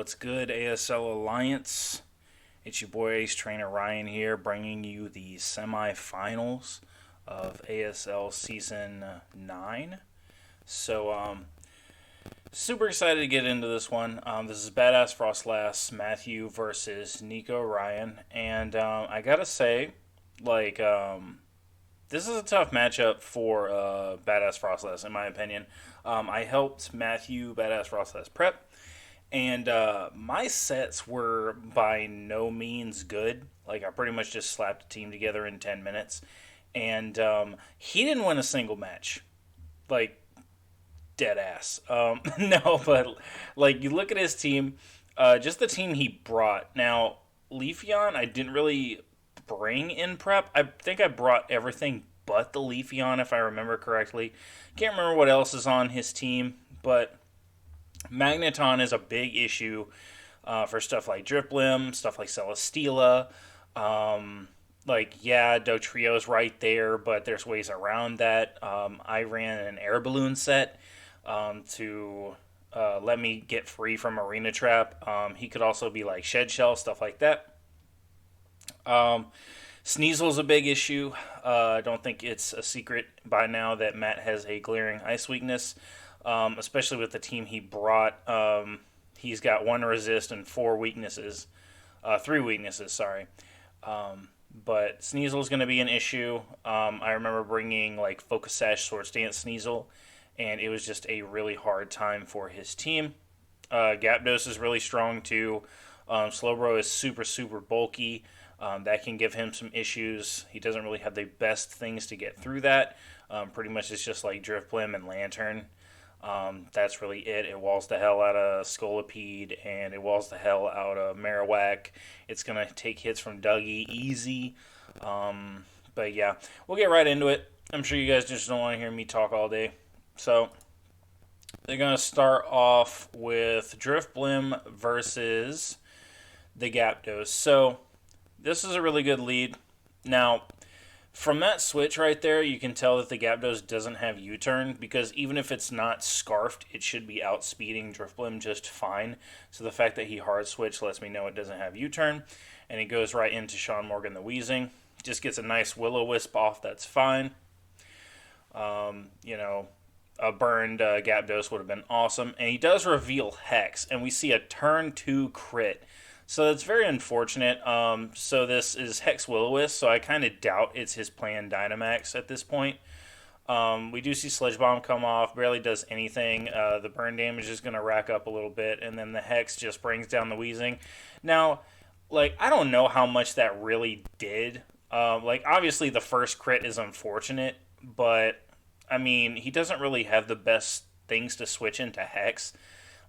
What's good, ASL Alliance? It's your boy Ace Trainer Ryan here, bringing you the semifinals of ASL Season 9. Super excited to get into this one. This is Badass Frostlass Matthew versus Nico Ryan, and I gotta say, like, this is a tough matchup for Badass Frostlass, in my opinion. I helped Matthew Badass Frostlass prep. And my sets were by no means good. Like, I pretty much just slapped a team together in 10 minutes. And he didn't win a single match. Like, dead ass. No, but, like, you look at his team, just the team he brought. Now, Leafeon, I didn't really bring in prep. I think I brought everything but the Leafeon, if I remember correctly. Can't remember what else is on his team, but Magneton is a big issue for stuff like Driplim, stuff like Celesteela. Dotrio's right there, but there's ways around that. I ran an air balloon set to let me get free from Arena Trap. He could also be like Shed Shell, stuff like that. Sneasel's a big issue. I don't think it's a secret by now that Matt has a glaring ice weakness. Especially with the team he brought. He's got one resist and four weaknesses. Three weaknesses, sorry. But Sneasel's going to be an issue. I remember bringing like Focus Sash, Sword Stance Sneasel, and it was just a really hard time for his team. Gyapdos is really strong too. Slowbro is super bulky. That can give him some issues. He doesn't really have the best things to get through that. Pretty much it's just like Driftblim and Lantern. That's really it. It walls the hell out of Scolipede, and it walls the hell out of Marowak. It's going to take hits from Dougie easy. But yeah, we'll get right into it. I'm sure you guys just don't want to hear me talk all day. So, they're going to start off with Driftblim versus the Gyapdos. So, this is a really good lead. Now, from that switch right there, you can tell that the Gyapdos doesn't have U-turn, because even if it's not scarfed, it should be outspeeding Driftblim just fine. So the fact that he hard switched lets me know it doesn't have U-turn, and he goes right into Sean Morgan the Weezing. Just gets a nice Will-O-Wisp off, that's fine. A burned Gyapdos would have been awesome. And he does reveal Hex, and we see a turn 2 crit. So it's very unfortunate. So this is Hex Will-O-Wisp, so I kind of doubt it's his planned Dynamax at this point. We do see Sledge Bomb come off, barely does anything. The burn damage is going to rack up a little bit, and then the Hex just brings down the Weezing. Now, I don't know how much that really did. Obviously the first crit is unfortunate, but, I mean, he doesn't really have the best things to switch into Hex.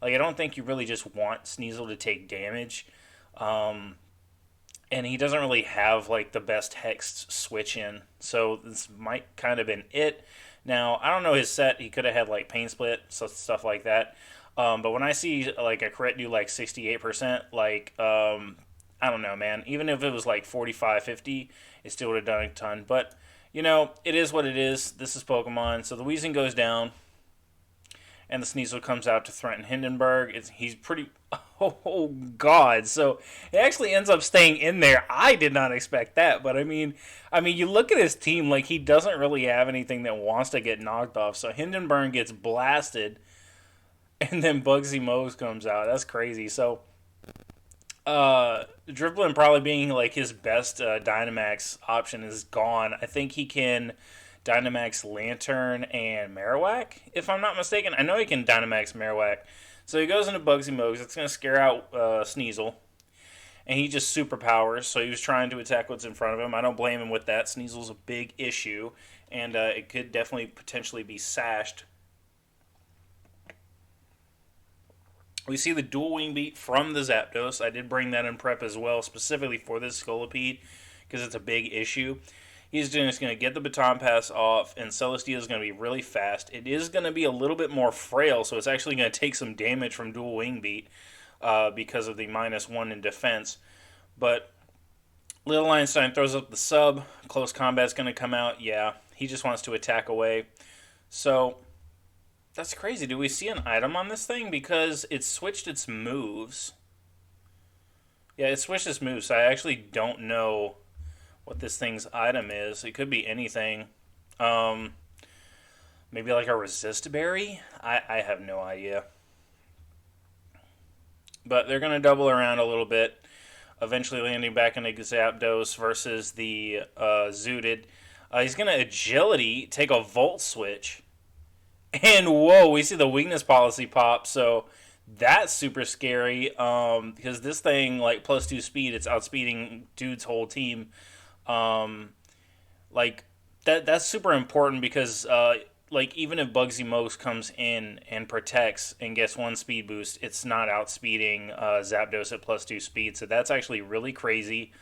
I don't think you really just want Sneasel to take damage. And he doesn't really have the best Hex switch in, so this might kind of been it. Now, I don't know his set. He could have had Pain Split, so stuff like that. But when I see a crit do 68%, I don't know, man. Even if it was 45, 50, it still would have done a ton. But it is what it is. This is Pokemon, so the Weezing goes down. And the Sneasel comes out to threaten Hindenburg. He's pretty... Oh, God. So, it actually ends up staying in there. I did not expect that. But, I mean, you look at his team, he doesn't really have anything that wants to get knocked off. So, Hindenburg gets blasted. And then Bugsy Moes comes out. That's crazy. So, Dripplin probably being, his best Dynamax option is gone. I think he can Dynamax Lantern and Marowak, if I'm not mistaken. I know he can Dynamax Marowak. So he goes into Bugsy Mogs. It's going to scare out Sneasel. And he just superpowers. So he was trying to attack what's in front of him. I don't blame him with that. Sneasel's a big issue. And it could definitely potentially be sashed. We see the dual wing beat from the Zapdos. I did bring that in prep as well, specifically for this Scolipede, because it's a big issue. He's just going to get the baton pass off, and Celestia is going to be really fast. It is going to be a little bit more frail, so it's actually going to take some damage from dual wing beat because of the -1 in defense. But Little Einstein throws up the sub. Close combat's going to come out. Yeah, he just wants to attack away. So that's crazy. Do we see an item on this thing? Because it switched its moves. Yeah, it switches moves. I actually don't know what this thing's item is. It could be anything. Um, Maybe like a resist berry? I have no idea. But they're going to double around a little bit, eventually landing back into Zapdos versus the Zooted. He's going to agility, take a Volt Switch. And whoa, we see the weakness policy pop. So that's super scary because this thing, like plus 2 speed, it's outspeeding dude's whole team. Um, like that's super important because like even if Bugsy Most comes in and protects and gets 1 speed boost, it's not outspeeding Zapdos at plus 2 speed. So that's actually really crazy.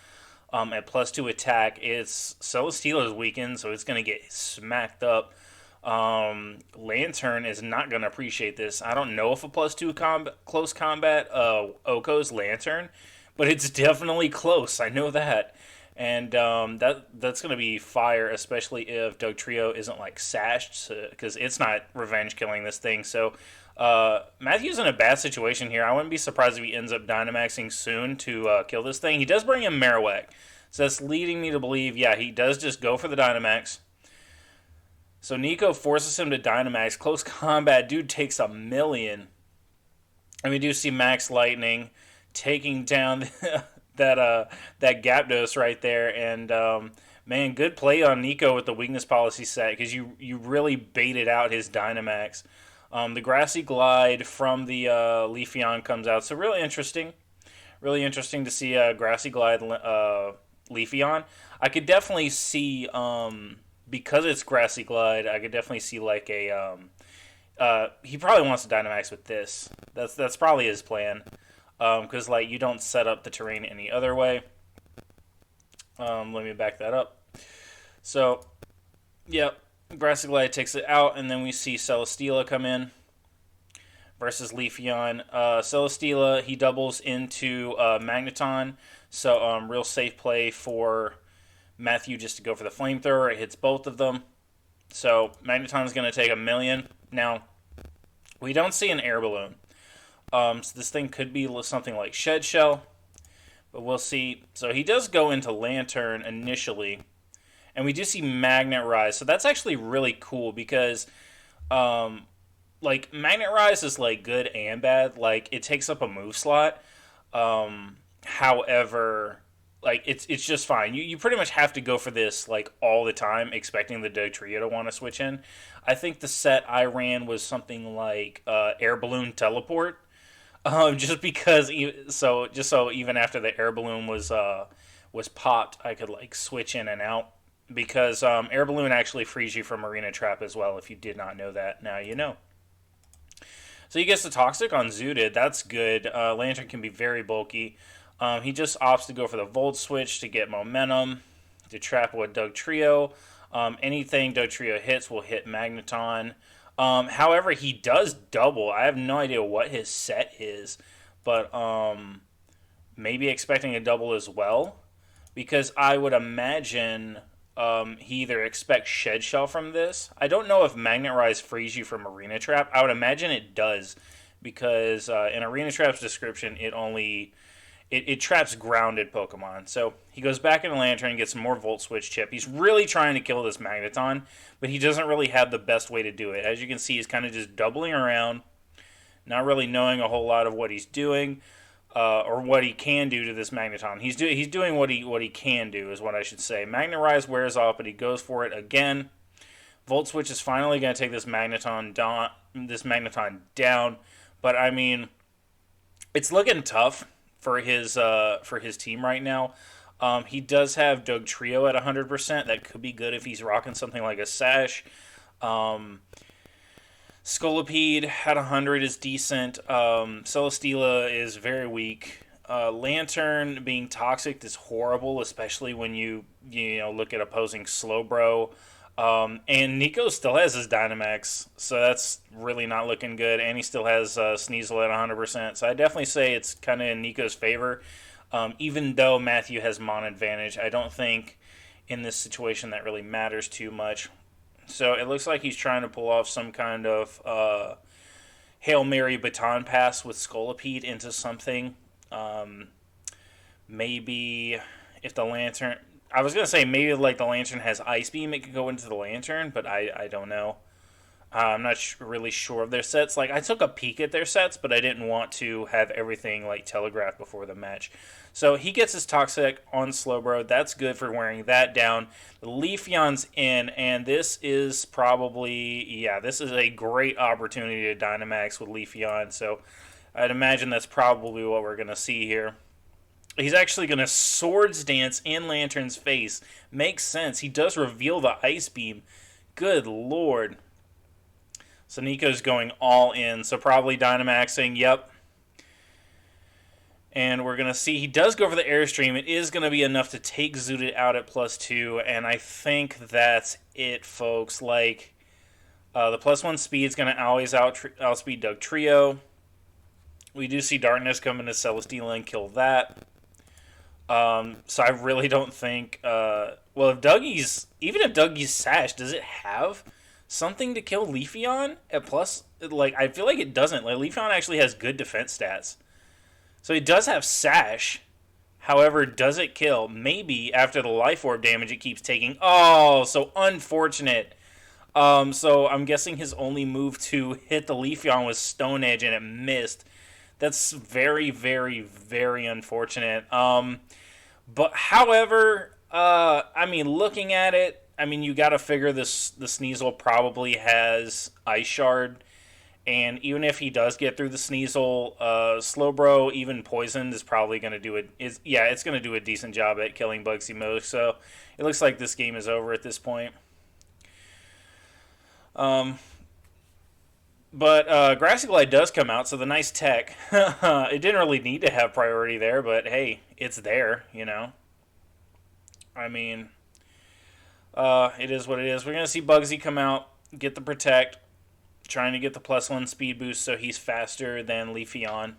At plus 2 attack, it's Celesteela is weakened, so it's going to get smacked up. Lantern is not going to appreciate this. I don't know if a plus 2 close combat Oko's Lantern, but it's definitely close. I know that. And that's going to be fire, especially if Dugtrio isn't like sashed, because it's not revenge killing this thing. So Matthew's in a bad situation here. I wouldn't be surprised if he ends up Dynamaxing soon to kill this thing. He does bring in Marowak, so that's leading me to believe, yeah, he does just go for the Dynamax. So Nico forces him to Dynamax. Close combat, dude takes a million. And we do see Max Lightning taking down that Gyarados right there. And man, good play on Nico with the weakness policy set because you really baited out his Dynamax. The Grassy Glide from the Leafeon comes out. So really interesting. Really interesting to see Grassy Glide Leafeon. I could definitely see because it's Grassy Glide. I could definitely see like a he probably wants to Dynamax with this. That's probably his plan. Because like you don't set up the terrain any other way. Let me back that up. So, yep, Grassy Glide takes it out, and then we see Celesteela come in versus Leafeon. Celesteela, he doubles into Magneton, so real safe play for Matthew just to go for the flamethrower. It hits both of them. So Magneton's going to take a million. Now, we don't see an air balloon. So this thing could be something like Shed Shell, but we'll see. So he does go into Lantern initially, and we do see Magnet Rise. So that's actually really cool because, like, Magnet Rise is, like, good and bad. Like, it takes up a move slot. However, like, it's just fine. You pretty much have to go for this, like, all the time, expecting the Dugtrio to want to switch in. I think the set I ran was something like Air Balloon Teleport. Just because, so even after the air balloon was popped, I could like switch in and out because air balloon actually frees you from arena trap as well. If you did not know that, now you know. So he gets the toxic on Zooted. That's good. Lantern can be very bulky. He just opts to go for the Volt Switch to get momentum to trap with Dugtrio. Anything Dugtrio hits will hit Magneton. However, he does double. I have no idea what his set is, but maybe expecting a double as well, because I would imagine he either expects Shed Shell from this. I don't know if Magnet Rise frees you from Arena Trap. I would imagine it does, because in Arena Trap's description, it traps grounded Pokemon. So he goes back into Lantern and gets some more Volt Switch chip. He's really trying to kill this Magneton, but he doesn't really have the best way to do it. As you can see, he's kind of just doubling around, not really knowing a whole lot of what he's doing or what he can do to this Magneton. He's doing what he can do, is what I should say. Magnet Rise wears off, but he goes for it again. Volt Switch is finally going to take this Magneton down. But I mean, it's looking tough for his team right now. He does have Dugtrio at 100%. That could be good if he's rocking something like a Sash. Scolipede at 100 is decent. Celesteela is very weak. Lantern being toxic is horrible, especially when you look at opposing Slowbro. And Nico still has his Dynamax, so that's really not looking good. And he still has Sneasel at 100%. So I definitely say it's kind of in Nico's favor. Even though Matthew has Mon advantage, I don't think in this situation that really matters too much. So it looks like he's trying to pull off some kind of Hail Mary baton pass with Scolipede into something. Maybe if the lantern. I was gonna say maybe like the lantern has ice beam, it could go into the lantern, but I don't know. I'm not really sure of their sets. Like I took a peek at their sets, but I didn't want to have everything like telegraphed before the match. So he gets his Toxic on Slowbro. That's good for wearing that down. The Leafeon's in, and this is probably this is a great opportunity to Dynamax with Leafeon. So I'd imagine that's probably what we're gonna see here. He's actually going to Swords Dance in Lantern's face. Makes sense. He does reveal the Ice Beam. Good lord. So Nico's going all in. So probably Dynamaxing. Yep. And we're going to see he does go for the Airstream. It is going to be enough to take Zooted out at +2. And I think that's it, folks. Like, the +1 speed is going to always outspeed Dugtrio. We do see Darkness come into Celesteela and kill that. So I really don't think. Well, if Dougie's Sash, does it have something to kill Leafeon at plus? Like, I feel like it doesn't. Like, Leafeon actually has good defense stats, so it does have Sash. However, does it kill? Maybe after the Life Orb damage it keeps taking. Oh, so unfortunate. So I'm guessing his only move to hit the Leafeon was Stone Edge and it missed. That's very, very, very unfortunate. But however, I mean, looking at it, I mean, you got to figure the Sneasel probably has Ice Shard, and even if he does get through the Sneasel, Slowbro, even poisoned, is probably going to do it. It's going to do a decent job at killing Bugsy Mo. So it looks like this game is over at this point. But Grassy Glide does come out, so the nice tech. It didn't really need to have priority there, but hey, it's there, you know. I mean, it is what it is. We're going to see Bugsy come out, get the Protect, trying to get the +1 speed boost so he's faster than Leafeon.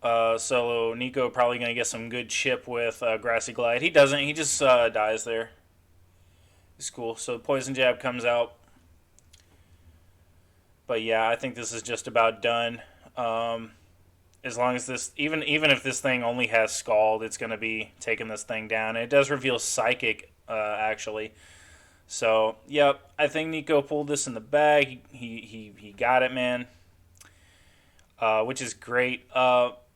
So Nico probably going to get some good chip with Grassy Glide. He doesn't. He just dies there. It's cool. So Poison Jab comes out. But yeah, I think this is just about done. As long as this, even if this thing only has Scald, it's going to be taking this thing down. And it does reveal Psychic, actually. So, yep, I think Nico pulled this in the bag. He got it, man. Which is great.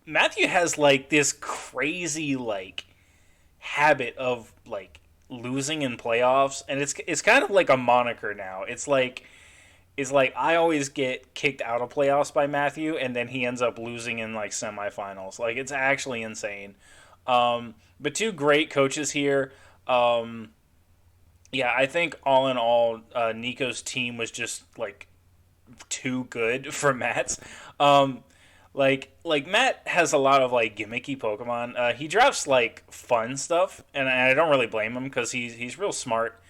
Matthew has, like, this crazy, like, habit of, like, losing in playoffs. And it's kind of like a moniker now. It's like I always get kicked out of playoffs by Matthew, and then he ends up losing in like semifinals. Like, it's actually insane. But two great coaches here. I think all in all, Nico's team was just like too good for Matt's. Like Matt has a lot of like gimmicky Pokemon. He drafts like fun stuff, and I don't really blame him because he's real smart.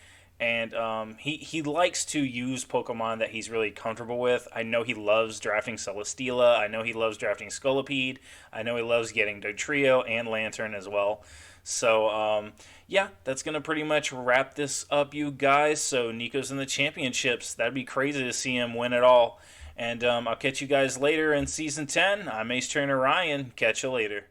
And he likes to use Pokemon that he's really comfortable with. I know he loves drafting Celesteela. I know he loves drafting Scolipede. I know he loves getting Dugtrio and Lantern as well. So, that's going to pretty much wrap this up, you guys. So, Nico's in the championships. That'd be crazy to see him win it all. And I'll catch you guys later in Season 10. I'm Ace Trainer Ryan. Catch you later.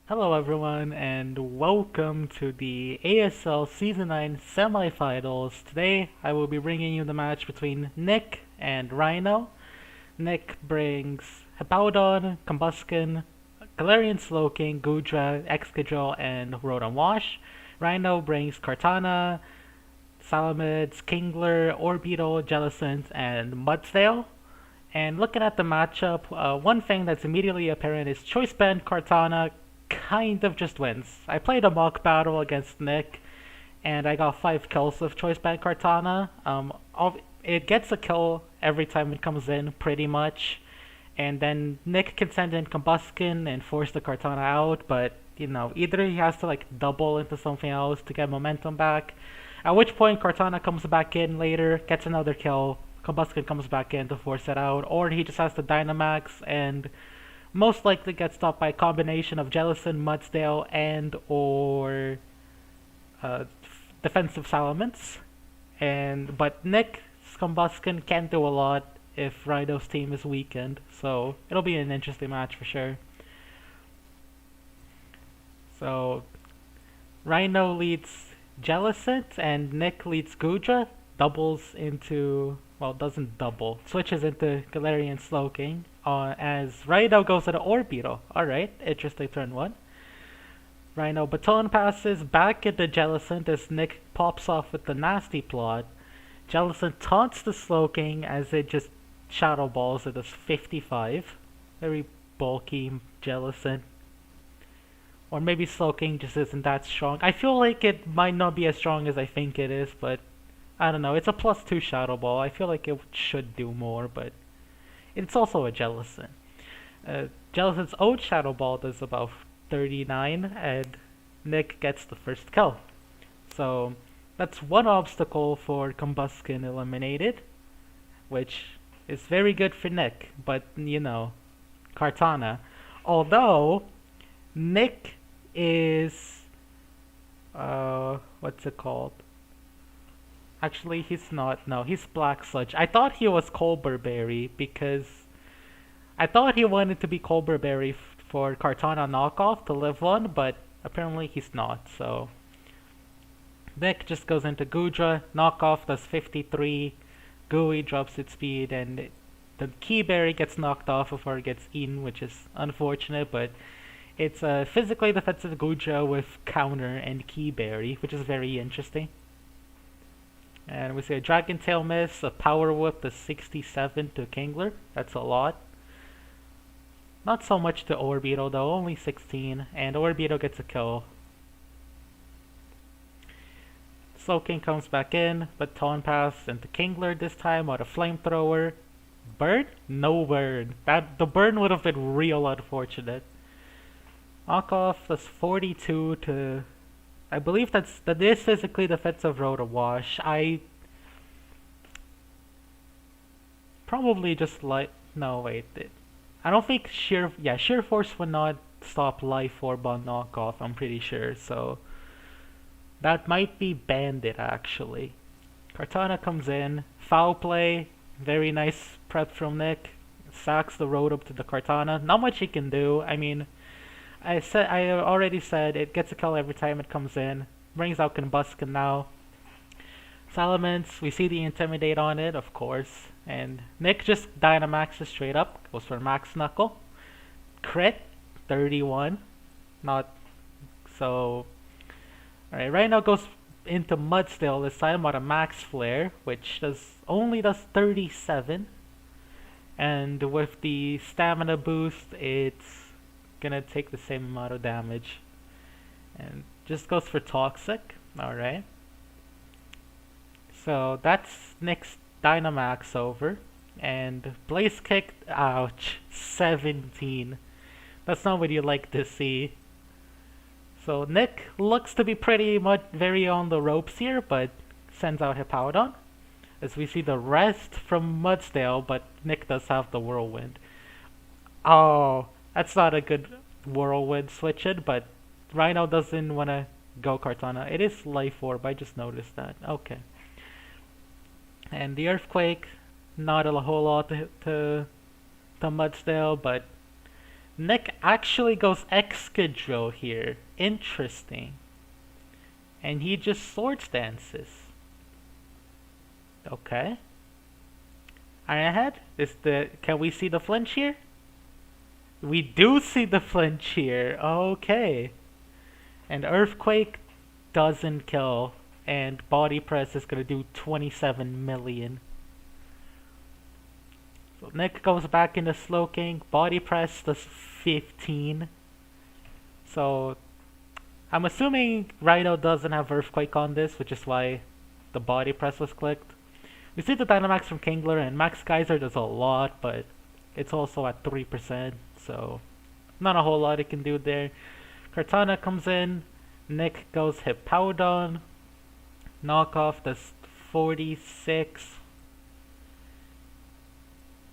Hello everyone and welcome to the ASL Season 9 semifinals. Today I will be bringing you the match between Nick and Rhino. Nick brings Hippowdon, Combuskin, Galarian Slowking, Goodra, Excadrill, and Rotom Wash. Rhino brings Kartana, Salamids, Kingler, Orbeetle, Jellicent, and Mudsdale. And looking at the matchup, one thing that's immediately apparent is Choice Band Kartana kind of just wins. I played a mock battle against Nick, and I got 5 kills with Choice Band Kartana. It gets a kill every time it comes in, pretty much. And then Nick can send in Combuskin and force the Kartana out, but, either he has to, like, double into something else to get momentum back, at which point Kartana comes back in later, gets another kill, Combuskin comes back in to force it out, or he just has to Dynamax and most likely get stopped by a combination of Jellicent, Mudsdale, and or defensive Salamence, but Nick's Combuskin can't do a lot if Rhino's team is weakened, so it'll be an interesting match for sure. So Rhino leads Jellicent and Nick leads Gudra, doubles into, well, doesn't double, switches into Galarian Slowking as Rhino goes to the Orbeetle. Alright, interesting turn 1. Rhino baton passes back into Jellicent as Nick pops off with the nasty plot. Jellicent taunts the Slowking as it just Shadow Balls at this 55. Very bulky Jellicent. Or maybe Slowking just isn't that strong. I feel like it might not be as strong as I think it is, but I don't know. It's a +2 Shadow Ball. I feel like it should do more, but it's also a Jellicent. Jellicent's old Shadow Ball does about 39, and Nick gets the first kill. So that's one obstacle for Combuskin eliminated, which is very good for Nick, but you know, Kartana. Although Nick is what's it called? Actually, he's not. No, he's Black Sludge. I thought he was Colbur Berry because I thought he wanted to be Colbur Berry for Kartana knockoff to live one, but apparently he's not. So Nick just goes into Gudra, knockoff does 53, Gooey drops its speed, and the Key Berry gets knocked off before it gets eaten, which is unfortunate, but it's a physically defensive Gudra with counter and Key Berry, which is very interesting. And we see a Dragon Tail miss, a Power Whip to 67 to Kingler. That's a lot. Not so much to Orbeetle though, only 16, and Orbeetle gets a kill. Slowking comes back in, but Baton Pass into Kingler this time with a Flamethrower. Burn? No burn. The burn would have been real unfortunate. Knockoff is 42 to... I believe that is physically defensive Road to Wash. I probably just like... No, wait. I don't think Sheer Force would not stop Life Orb on Knockoff, I'm pretty sure, so... That might be Bandit, actually. Kartana comes in. Foul play. Very nice prep from Nick. Sacks the road up to the Kartana. Not much he can do. I mean, I already said it gets a kill every time it comes in. Brings out Combuskin now. Salamence, we see the Intimidate on it, of course. And Nick just Dynamaxes straight up. Goes for Max Knuckle. Crit, 31. Not so... Alright, right now goes into Mudstill this time on a Max Flare, which only does 37. And with the stamina boost, it's gonna take the same amount of damage. And just goes for Toxic. Alright. So that's Nick's Dynamax over. And Blaze Kick, ouch, 17. That's not what you like to see. So Nick looks to be pretty much very on the ropes here, but sends out Hippowdon. As we see the rest from Mudsdale, but Nick does have the Whirlwind. Oh, that's not a good Whirlwind switch in, but Rhino doesn't want to go Kartana. It is Life Orb, I just noticed that. Okay. And the Earthquake, not a whole lot to Mudsdale, but Nick actually goes Excadrill here. Interesting. And he just Swords Dances. Okay. Iron Head? Can we see the flinch here? We do see the flinch here. Okay. And Earthquake doesn't kill. And Body Press is gonna do 27 million. So Nick goes back into Slowking. Body Press does 15. So I'm assuming Rhino doesn't have Earthquake on this, which is why the Body Press was clicked. We see the Dynamax from Kingler, and Max Geyser does a lot, but it's also at 3%, so not a whole lot it can do there. Kartana comes in. Nick goes Hippowdon. Knockoff does 46.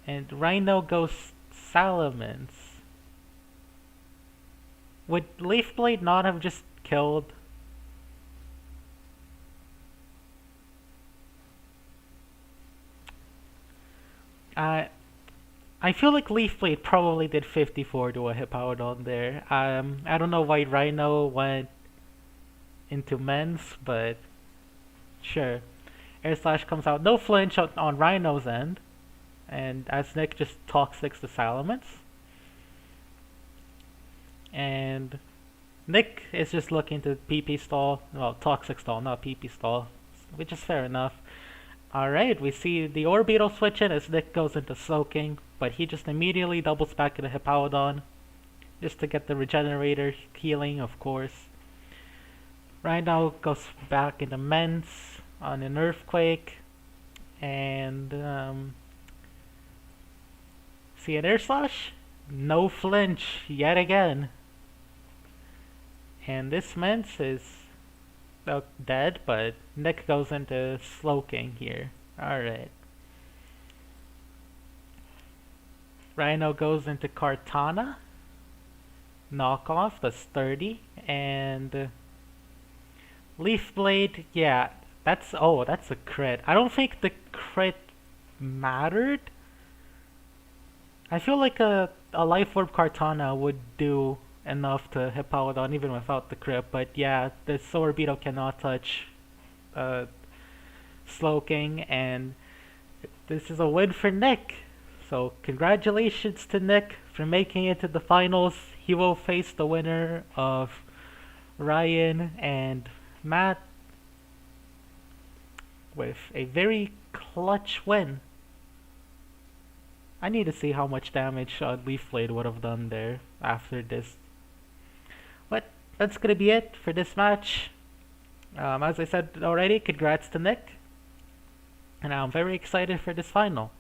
And Rhino goes Salamence. Would Leaf Blade not have just killed? I I feel like Leaf Blade probably did 54 to a Hippowdon there. I don't know why Rhino went into men's, but sure. Air Slash comes out, no flinch on Rhino's end, and as Nick just toxics the Salamence. And Nick is just looking to PP stall, well, toxic stall, not PP stall, which is fair enough. Alright, we see the Orbeetle switch in as Nick goes into soaking, but he just immediately doubles back into Hippowdon, just to get the regenerator healing, of course. Rhino goes back into Men's on an Earthquake, and see an Air Slash? No flinch, yet again. And this Mence is dead, but Nick goes into Slowking here. Alright. Rhino goes into Kartana. Knockoff, that's 30. And Leaf Blade, yeah, that's a crit. I don't think the crit mattered. I feel like a Life Orb Kartana would do enough to Hippowdon even without the crit, but yeah, the Orbeetle cannot touch Slowking, and this is a win for Nick. So congratulations to Nick for making it to the finals. He will face the winner of Ryan and Matt with a very clutch win. I need to see how much damage Leaf Blade would have done there after this. But that's gonna be it for this match. As I said already, congrats to Nick. And I'm very excited for this final.